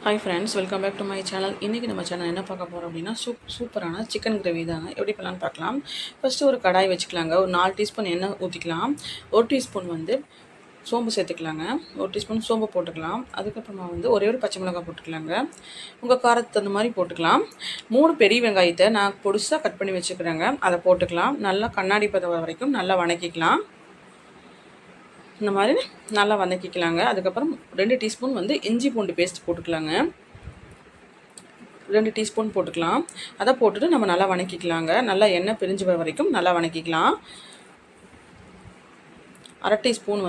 Hi friends, welcome back to my channel. இன்றைக்கி நம்ம channel என்ன பார்க்க போகிறோம் அப்படின்னா சூப்பரான சிக்கன் கிரேவி தாங்க. எப்படி பண்ணலான்னு பார்க்கலாம். ஃபஸ்ட்டு ஒரு கடாய் வச்சுக்கலாங்க. ஒரு 4 டீஸ்பூன் எண்ணெய் ஊற்றிக்கலாம். 1 டீஸ்பூன் சோம்பு சேர்த்துக்கலாங்க. 1 டீஸ்பூன் சோம்பு போட்டுக்கலாம். அதுக்கப்புறமா ஒரே ஒரு பச்சை மிளகாய் போட்டுக்கலாங்க. உங்கள் காரத்துக்கு தகுந்த மாதிரி போட்டுக்கலாம். 3 பெரிய வெங்காயத்தை நான் பொடிசாக கட் பண்ணி வச்சுக்கிறேங்க. அதை போட்டுக்கலாம். நல்லா கண்ணாடி பதம் வரைக்கும் நல்லா வணக்கிக்கலாம். இந்த மாதிரி நல்லா வதக்கிக்கலாங்க. அதுக்கப்புறம் 2 டீஸ்பூன் இஞ்சி பூண்டு பேஸ்ட் போட்டுக்கலாங்க. 2 டீஸ்பூன் போட்டுக்கலாம். அதை போட்டுட்டு நம்ம நல்லா வதக்கிக்கலாங்க. நல்லா எண்ணெய் பிரிஞ்சு வர வரைக்கும் நல்லா வதக்கிக்கலாம். 1/2 டீஸ்பூன்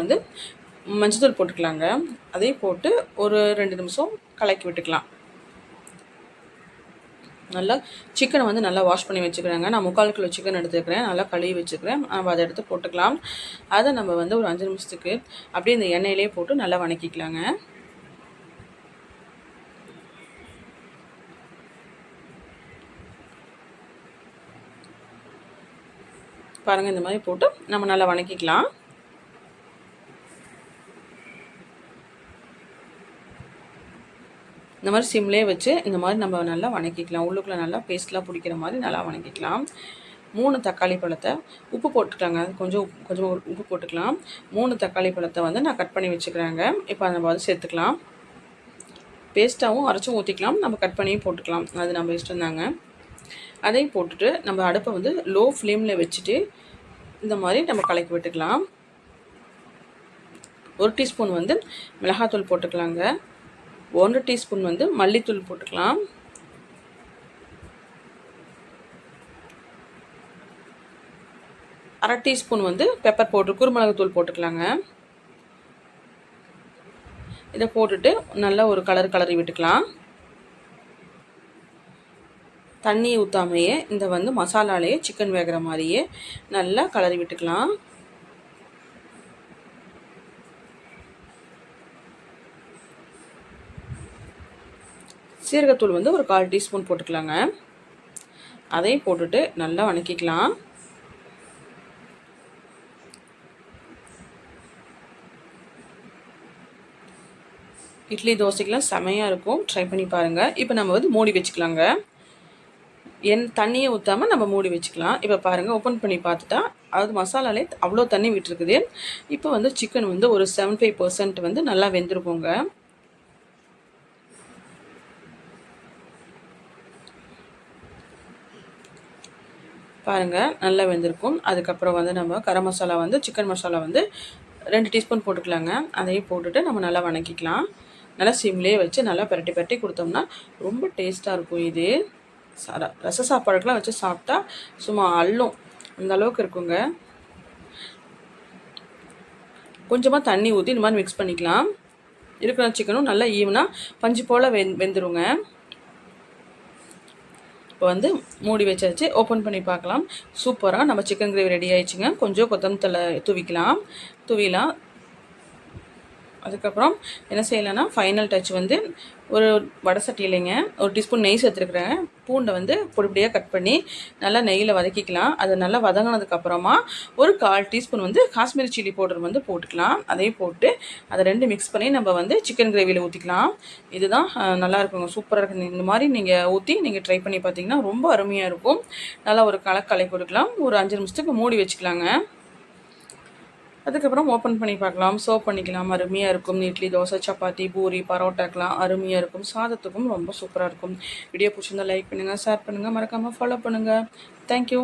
மஞ்சள் போட்டுக்கலாங்க. அதையும் போட்டு ஒரு 2 நிமிஷம் கலக்கி விட்டுக்கலாம். நல்லா சிக்கனை நல்லா வாஷ் பண்ணி வச்சுக்கிறேங்க. நான் 3/4 கிலோ சிக்கன் எடுத்துக்கிறேன். நல்லா கழுவி வச்சுக்கிறேன். நம்ம அதை எடுத்து போட்டுக்கலாம். அதை நம்ம ஒரு 5 நிமிஷத்துக்கு அப்படியே இந்த எண்ணெயிலே போட்டு நல்லா வதக்கிக்கலாங்க. பாருங்கள், இந்த மாதிரி போட்டு நம்ம நல்லா வதக்கிக்கலாம். இந்த மாதிரி சிம்லேயே வச்சு இந்த மாதிரி நம்ம நல்லா வதக்கிக்கலாம். உள்ளுக்குள்ளே நல்லா பேஸ்ட்லாம் பிடிக்கிற மாதிரி நல்லா வதக்கிக்கலாம். 3 தக்காளி பழத்தை உப்பு போட்டுக்கலாங்க. கொஞ்சமாக உப்பு போட்டுக்கலாம். 3 தக்காளி பழத்தை நான் கட் பண்ணி வச்சுக்கிறேங்க. இப்போ நம்ம சேர்த்துக்கலாம். பேஸ்ட்டாகவும் அரைச்சும் ஊற்றிக்கலாம். நம்ம கட் பண்ணியும் போட்டுக்கலாம். அது நம்ம இஷ்டம் தாங்க. அதையும் போட்டுட்டு நம்ம அடுப்பை லோ ஃப்ளேமில் வச்சுட்டு இந்த மாதிரி நம்ம கலக்கி விட்டுக்கலாம். 1 டீஸ்பூன் மிளகாத்தூள் போட்டுக்கலாங்க. 1 டீஸ்பூன் மல்லித்தூள் போட்டுக்கலாம். அரை டீஸ்பூன் பெப்பர் பவுடர் குருமிளகுத்தூள் போட்டுக்கலாங்க. இதை போட்டுட்டு நல்லா ஒரு கலரி விட்டுக்கலாம். தண்ணி ஊற்றாமையே இந்த மசாலாலேயே சிக்கன் வேகிற மாதிரியே நல்லா கலரி விட்டுக்கலாம். சீரகத்தூள் ஒரு 1/4 டீஸ்பூன் போட்டுக்கலாங்க. அதையும் போட்டுட்டு நல்லா வதக்கிக்கலாம். இட்லி தோசைக்கெலாம் செமையாக இருக்கும். ட்ரை பண்ணி பாருங்கள். இப்போ நம்ம மூடி வச்சுக்கலாங்க. தண்ணியை ஊற்றாமல் நம்ம மூடி வச்சுக்கலாம். இப்போ பாருங்கள், ஓப்பன் பண்ணி பார்த்துட்டா மசாலாலே அவ்வளோ தண்ணி விட்டுருக்குது. இப்போ சிக்கன் ஒரு 75% நல்லா வெந்திருக்குங்க. பாருங்கள், நல்லா வெந்திருக்கும். அதுக்கப்புறம் நம்ம கரம் மசாலா சிக்கன் மசாலா 2 டீஸ்பூன் போட்டுக்கலாங்க. அதையும் போட்டுட்டு நம்ம நல்லா வதக்கிக்கலாம். நல்லா சிம்லேயே வச்சு நல்லா பரட்டி கொடுத்தோம்னா ரொம்ப டேஸ்ட்டாக இருக்கும். இது ரச சாப்பாடுக்கெலாம் வச்சு சாப்பிட்டா சும்மா அள்ளும், அந்த அளவுக்கு இருக்குங்க. கொஞ்சமாக தண்ணி ஊற்றி இந்த மாதிரி மிக்ஸ் பண்ணிக்கலாம். இருக்கிற சிக்கனும் நல்லா ஈவனாக பஞ்சு போல் வெந்துருங்க. இப்போ மூடி வச்சாச்சு. ஓப்பன் பண்ணி பார்க்கலாம். சூப்பராக நம்ம சிக்கன் கிரேவி ரெடி ஆயிடுச்சுங்க. கொஞ்சம் கொத்தமல்லி தழை தூவிலாம். அதுக்கப்புறம் என்ன செய்யலைன்னா ஃபைனல் டச் ஒரு வடை சட்டியிலைங்க 1 டீஸ்பூன் நெய் சேர்த்துருக்குறேன். பூண்டை பொடிப்படியாக கட் பண்ணி நல்லா நெய்யில் வதக்கிக்கலாம். அது நல்லா வதங்கினதுக்கப்புறமா ஒரு 1/4 டீஸ்பூன் காஷ்மீரி சில்லி பவுடர் போட்டுக்கலாம். அதையும் போட்டு அதை 2 மிக்ஸ் பண்ணி நம்ம சிக்கன் கிரேவியில் ஊற்றிக்கலாம். இதுதான் நல்லா இருக்குங்க. சூப்பராக இருக்குது. இந்த மாதிரி நீங்கள் ஊற்றி நீங்கள் ட்ரை பண்ணி பார்த்தீங்கன்னா ரொம்ப அருமையாக இருக்கும். நல்லா ஒரு கலக்கலை கொடுக்கலாம். ஒரு 5 நிமிஷத்துக்கு மூடி வச்சுக்கலாங்க. அதுக்கப்புறம் ஓப்பன் பண்ணி பார்க்கலாம். சர்வ் பண்ணிக்கலாம். அருமையாக இருக்கும். இட்லி, தோசை, சப்பாத்தி, பூரி, பரோட்டாக்கெலாம் அருமையாக இருக்கும். சாதத்துக்கும் ரொம்ப சூப்பராக இருக்கும். வீடியோ பிடிச்சிருந்தா லைக் பண்ணுங்கள், ஷேர் பண்ணுங்கள், மறக்காமல் ஃபாலோ பண்ணுங்கள். தேங்க்யூ.